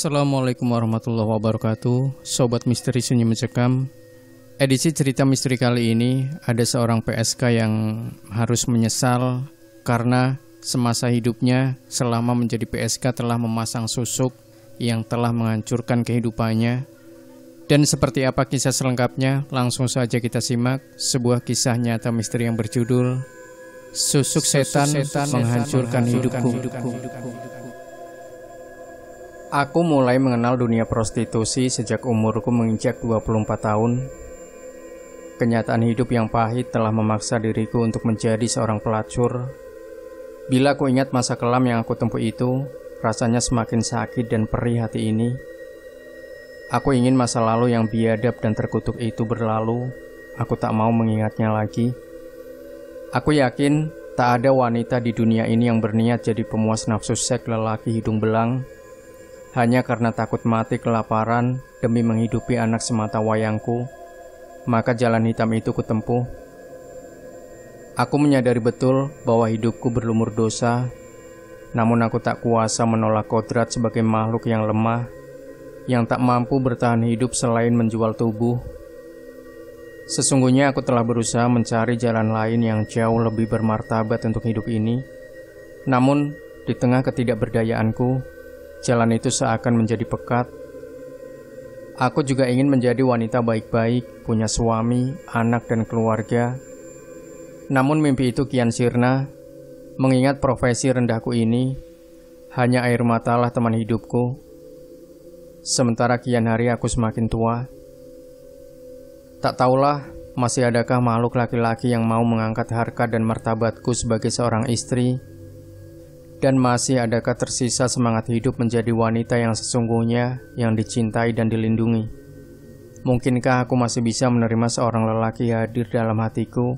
Assalamualaikum warahmatullahi wabarakatuh. Sobat Misteri Sunyi Mencekam. Edisi cerita misteri kali ini ada seorang PSK yang harus menyesal karena semasa hidupnya selama menjadi PSK telah memasang susuk yang telah menghancurkan kehidupannya. Dan seperti apa kisah selengkapnya? Langsung saja kita simak sebuah kisah nyata misteri yang berjudul Susuk Setan Menghancurkan Hidupku. Aku mulai mengenal dunia prostitusi sejak umurku menginjak 24 tahun. Kenyataan hidup yang pahit telah memaksa diriku untuk menjadi seorang pelacur. Bila ku ingat masa kelam yang aku tempuh itu, rasanya semakin sakit dan perih hati ini. Aku ingin masa lalu yang biadab dan terkutuk itu berlalu. Aku tak mau mengingatnya lagi. Aku yakin tak ada wanita di dunia ini yang berniat jadi pemuas nafsu seks lelaki hidung belang hanya karena takut mati kelaparan demi menghidupi anak semata wayangku. Maka jalan hitam itu kutempuh. Aku menyadari betul bahwa hidupku berlumur dosa, namun aku tak kuasa menolak kodrat sebagai makhluk yang lemah, yang tak mampu bertahan hidup selain menjual tubuh. Sesungguhnya aku telah berusaha mencari jalan lain yang jauh lebih bermartabat untuk hidup ini. Namun, di tengah ketidakberdayaanku, jalan itu seakan menjadi pekat. Aku juga ingin menjadi wanita baik-baik, punya suami, anak, dan keluarga. Namun mimpi itu kian sirna, mengingat profesi rendahku ini, hanya air matalah teman hidupku. Sementara kian hari aku semakin tua. Tak tahulah, masih adakah makhluk laki-laki yang mau mengangkat harkat dan martabatku sebagai seorang istri? Dan masih adakah tersisa semangat hidup menjadi wanita yang sesungguhnya, yang dicintai dan dilindungi? Mungkinkah aku masih bisa menerima seorang lelaki hadir dalam hatiku?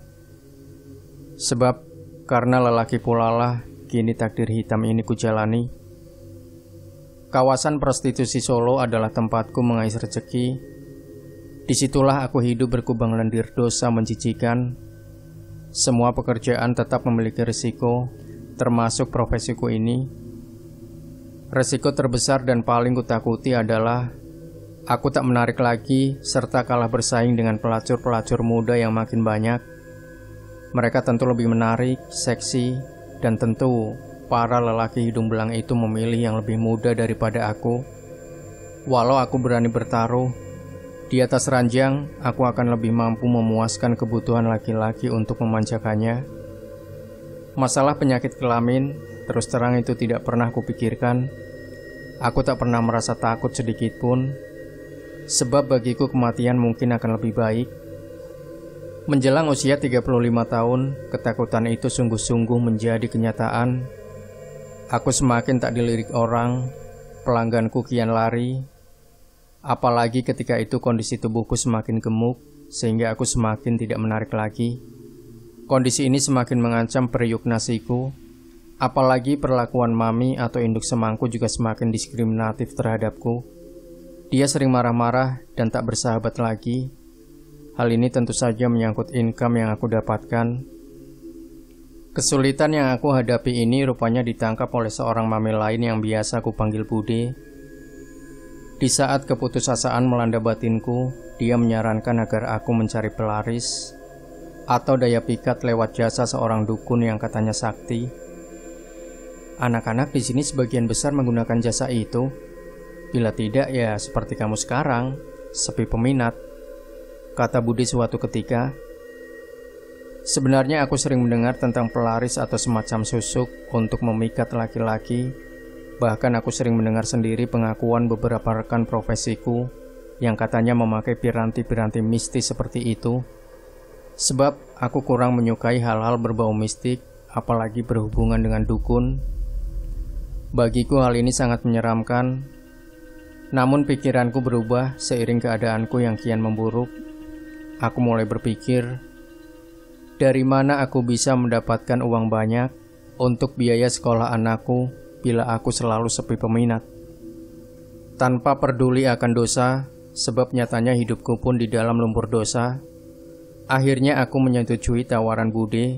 Sebab, karena lelaki pula lah, kini takdir hitam ini kujalani. Kawasan prostitusi Solo adalah tempatku mengais rezeki. Disitulah aku hidup berkubang lendir dosa menjijikan. Semua pekerjaan tetap memiliki risiko, termasuk profesiku ini. Resiko terbesar dan paling kutakuti adalah aku tak menarik lagi serta kalah bersaing dengan pelacur-pelacur muda yang makin banyak. Mereka tentu lebih menarik, seksi, dan tentu para lelaki hidung belang itu memilih yang lebih muda daripada aku. Walau aku berani bertaruh, di atas ranjang aku akan lebih mampu memuaskan kebutuhan laki-laki untuk memanjakannya. Masalah penyakit kelamin, terus terang itu tidak pernah kupikirkan. Aku tak pernah merasa takut sedikit pun, sebab bagiku kematian mungkin akan lebih baik. Menjelang usia 35 tahun, ketakutan itu sungguh-sungguh menjadi kenyataan. Aku semakin tak dilirik orang, pelangganku kian lari. Apalagi ketika itu kondisi tubuhku semakin gemuk, sehingga aku semakin tidak menarik lagi. Kondisi ini semakin mengancam periuk nasiku, apalagi perlakuan mami atau induk semangku juga semakin diskriminatif terhadapku. Dia sering marah-marah dan tak bersahabat lagi. Hal ini tentu saja menyangkut income yang aku dapatkan. Kesulitan yang aku hadapi ini rupanya ditangkap oleh seorang mami lain yang biasa aku panggil Bude. Di saat keputusasaan melanda batinku, dia menyarankan agar aku mencari pelaris atau daya pikat lewat jasa seorang dukun yang katanya sakti. Anak-anak di sini sebagian besar menggunakan jasa itu. Bila tidak ya seperti kamu sekarang, sepi peminat, kata Budi suatu ketika. Sebenarnya aku sering mendengar tentang pelaris atau semacam susuk untuk memikat laki-laki. Bahkan aku sering mendengar sendiri pengakuan beberapa rekan profesiku yang katanya memakai piranti-piranti mistis seperti itu. Sebab aku kurang menyukai hal-hal berbau mistik, apalagi berhubungan dengan dukun. Bagiku hal ini sangat menyeramkan. Namun pikiranku berubah seiring keadaanku yang kian memburuk. Aku mulai berpikir, dari mana aku bisa mendapatkan uang banyak untuk biaya sekolah anakku bila aku selalu sepi peminat. Tanpa peduli akan dosa, sebab nyatanya hidupku pun di dalam lumpur dosa. Akhirnya aku menyetujui tawaran Bude.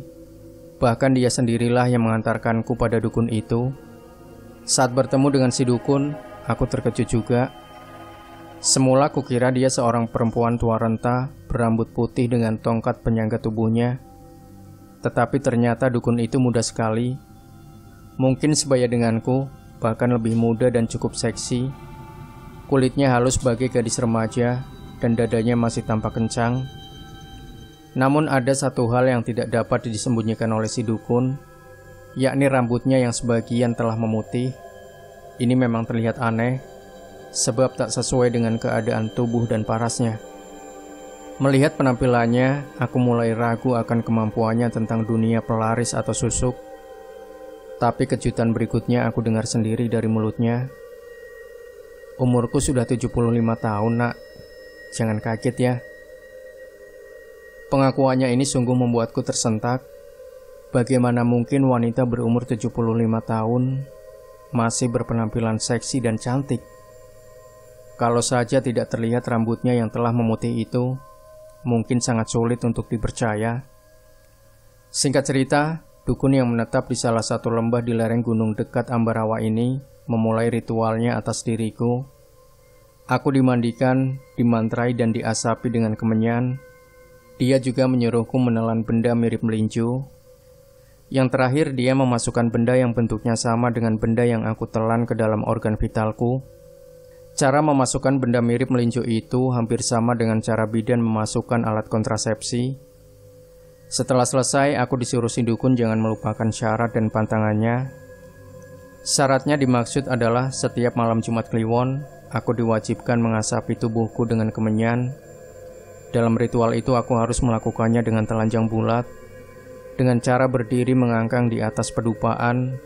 Bahkan dia sendirilah yang mengantarkanku pada dukun itu. Saat bertemu dengan si dukun, aku terkejut juga. Semula kukira dia seorang perempuan tua renta, berambut putih dengan tongkat penyangga tubuhnya. Tetapi ternyata dukun itu muda sekali. Mungkin sebaya denganku, bahkan lebih muda dan cukup seksi. Kulitnya halus bagai gadis remaja, dan dadanya masih tampak kencang. Namun ada satu hal yang tidak dapat disembunyikan oleh si dukun, yakni rambutnya yang sebagian telah memutih. Ini memang terlihat aneh, sebab tak sesuai dengan keadaan tubuh dan parasnya. Melihat penampilannya, aku mulai ragu akan kemampuannya tentang dunia pelaris atau susuk. Tapi kejutan berikutnya aku dengar sendiri dari mulutnya. Umurku sudah 75 tahun, nak. Jangan kaget ya. Pengakuannya ini sungguh membuatku tersentak. Bagaimana mungkin wanita berumur 75 tahun masih berpenampilan seksi dan cantik? Kalau saja tidak terlihat rambutnya yang telah memutih itu, mungkin sangat sulit untuk dipercaya. Singkat cerita, dukun yang menetap di salah satu lembah di lereng gunung dekat Ambarawa ini memulai ritualnya atas diriku. Aku dimandikan, dimantrai dan diasapi dengan kemenyan. Dia juga menyuruhku menelan benda mirip melinju. Yang terakhir, dia memasukkan benda yang bentuknya sama dengan benda yang aku telan ke dalam organ vitalku. Cara memasukkan benda mirip melinju itu hampir sama dengan cara bidan memasukkan alat kontrasepsi. Setelah selesai, aku disuruh si dukun jangan melupakan syarat dan pantangannya. Syaratnya dimaksud adalah setiap malam Jumat Kliwon, aku diwajibkan mengasapi tubuhku dengan kemenyan. Dalam ritual itu aku harus melakukannya dengan telanjang bulat, dengan cara berdiri mengangkang di atas pedupaan.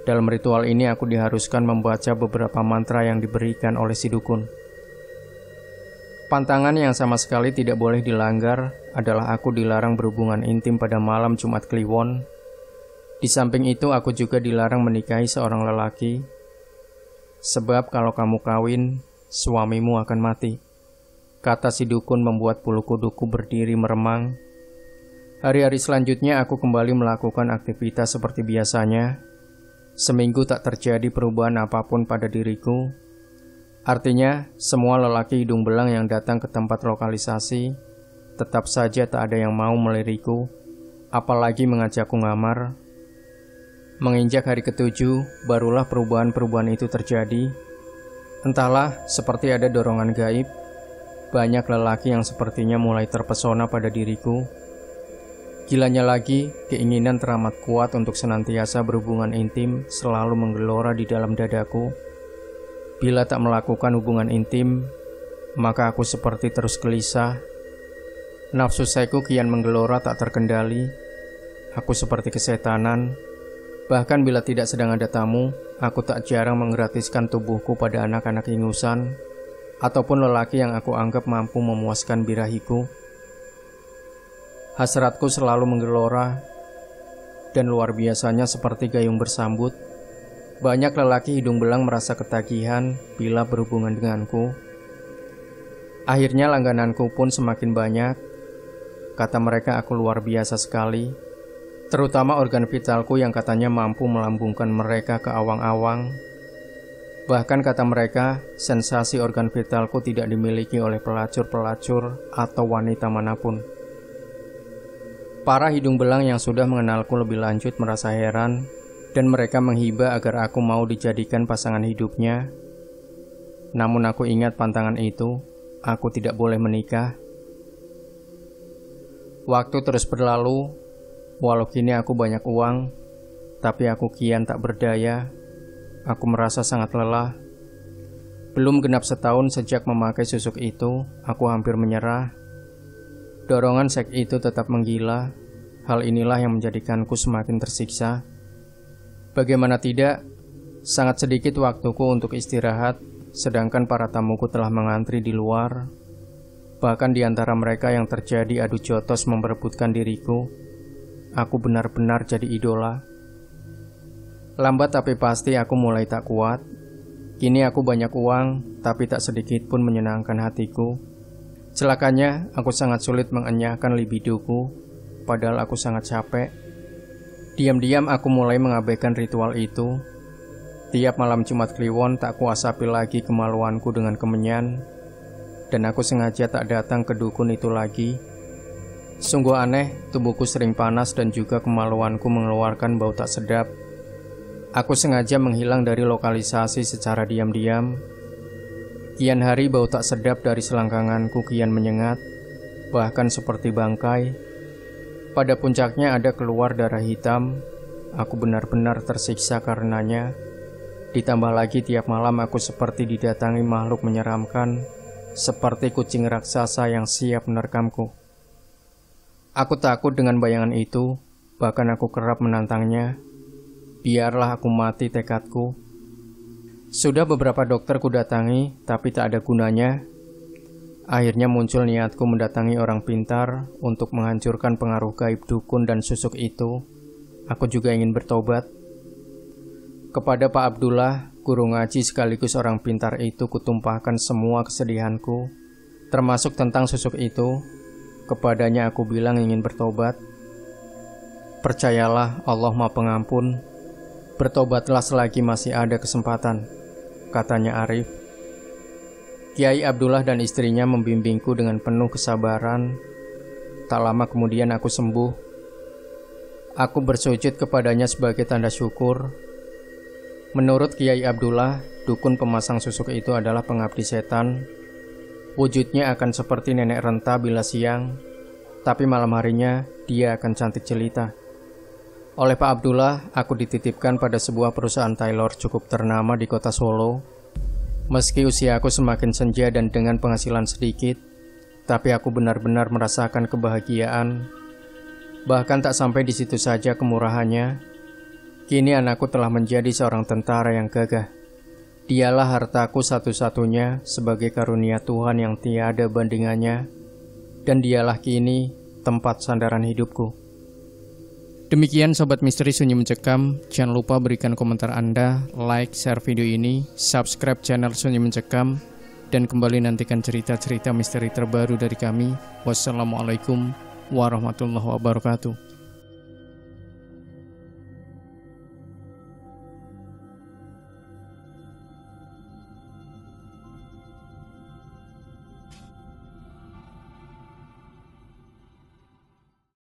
Dalam ritual ini aku diharuskan membaca beberapa mantra yang diberikan oleh si dukun. Pantangan yang sama sekali tidak boleh dilanggar adalah aku dilarang berhubungan intim pada malam Jumat Kliwon. Di samping itu aku juga dilarang menikahi seorang lelaki. Sebab kalau kamu kawin, suamimu akan mati. Kata si dukun membuat bulu kuduku berdiri meremang. Hari-hari selanjutnya aku kembali melakukan aktivitas seperti biasanya. Seminggu tak terjadi perubahan apapun pada diriku. Artinya, semua lelaki hidung belang yang datang ke tempat lokalisasi tetap saja tak ada yang mau meliriku, apalagi mengajakku ngamar. Menginjak hari ketujuh, barulah perubahan-perubahan itu terjadi. Entahlah, seperti ada dorongan gaib. Banyak lelaki yang sepertinya mulai terpesona pada diriku. Gilanya lagi, keinginan teramat kuat untuk senantiasa berhubungan intim selalu menggelora di dalam dadaku. Bila tak melakukan hubungan intim, maka aku seperti terus gelisah. Nafsu seksku kian menggelora tak terkendali. Aku seperti kesetanan. Bahkan bila tidak sedang ada tamu, aku tak jarang menggratiskan tubuhku pada anak-anak ingusan ataupun lelaki yang aku anggap mampu memuaskan birahiku. Hasratku selalu menggelora, dan luar biasanya seperti gayung bersambut. Banyak lelaki hidung belang merasa ketagihan bila berhubungan denganku. Akhirnya langgananku pun semakin banyak. Kata mereka aku luar biasa sekali, terutama organ vitalku yang katanya mampu melambungkan mereka ke awang-awang. Bahkan kata mereka, sensasi organ vitalku tidak dimiliki oleh pelacur-pelacur atau wanita manapun. Para hidung belang yang sudah mengenalku lebih lanjut merasa heran, dan mereka menghibah agar aku mau dijadikan pasangan hidupnya. Namun aku ingat pantangan itu, aku tidak boleh menikah. Waktu terus berlalu, walau kini aku banyak uang, tapi aku kian tak berdaya. Aku merasa sangat lelah. Belum genap setahun sejak memakai susuk itu, aku hampir menyerah. Dorongan seks itu tetap menggila. Hal inilah yang menjadikanku semakin tersiksa. Bagaimana tidak, sangat sedikit waktuku untuk istirahat, sedangkan para tamuku telah mengantri di luar. Bahkan di antara mereka yang terjadi adu jotos memperebutkan diriku. Aku benar-benar jadi idola. Lambat tapi pasti aku mulai tak kuat. Kini aku banyak uang, tapi tak sedikit pun menyenangkan hatiku. Celakanya, aku sangat sulit mengenyahkan libidoku, padahal aku sangat capek. Diam-diam aku mulai mengabaikan ritual itu. Setiap malam Jumat Kliwon tak kuasapi lagi kemaluanku dengan kemenyan, dan aku sengaja tak datang ke dukun itu lagi. Sungguh aneh, tubuhku sering panas dan juga kemaluanku mengeluarkan bau tak sedap. Aku sengaja menghilang dari lokalisasi secara diam-diam. Kian hari bau tak sedap dari selangkanganku kian menyengat, bahkan seperti bangkai. Pada puncaknya ada keluar darah hitam. Aku benar-benar tersiksa karenanya. Ditambah lagi tiap malam aku seperti didatangi makhluk menyeramkan, seperti kucing raksasa yang siap menerkamku. Aku takut dengan bayangan itu, bahkan aku kerap menantangnya. Biarlah aku mati tekadku. Sudah beberapa dokter kudatangi, tapi tak ada gunanya. Akhirnya muncul niatku mendatangi orang pintar untuk menghancurkan pengaruh gaib dukun dan susuk itu. Aku juga ingin bertobat. Kepada Pak Abdullah, guru ngaji sekaligus orang pintar itu kutumpahkan semua kesedihanku, termasuk tentang susuk itu. Kepadanya aku bilang ingin bertobat. Percayalah, Allah Maha Pengampun. Bertobatlah selagi masih ada kesempatan, katanya Arif. Kiai Abdullah dan istrinya membimbingku dengan penuh kesabaran. Tak lama kemudian aku sembuh. Aku bersujud kepadanya sebagai tanda syukur. Menurut Kiai Abdullah, dukun pemasang susuk itu adalah pengabdi setan. Wujudnya akan seperti nenek renta bila siang, tapi malam harinya dia akan cantik jelita. Oleh Pak Abdullah, aku dititipkan pada sebuah perusahaan tailor cukup ternama di kota Solo. Meski usia aku semakin senja dan dengan penghasilan sedikit, tapi aku benar-benar merasakan kebahagiaan. Bahkan tak sampai di situ saja kemurahannya. Kini anakku telah menjadi seorang tentara yang gagah. Dialah hartaku satu-satunya sebagai karunia Tuhan yang tiada bandingannya, dan dialah kini tempat sandaran hidupku. Demikian Sobat Misteri Sunyi Mencekam. Jangan lupa berikan komentar Anda, like, share video ini, subscribe channel Sunyi Mencekam, dan kembali nantikan cerita-cerita misteri terbaru dari kami. Wassalamualaikum warahmatullahi wabarakatuh.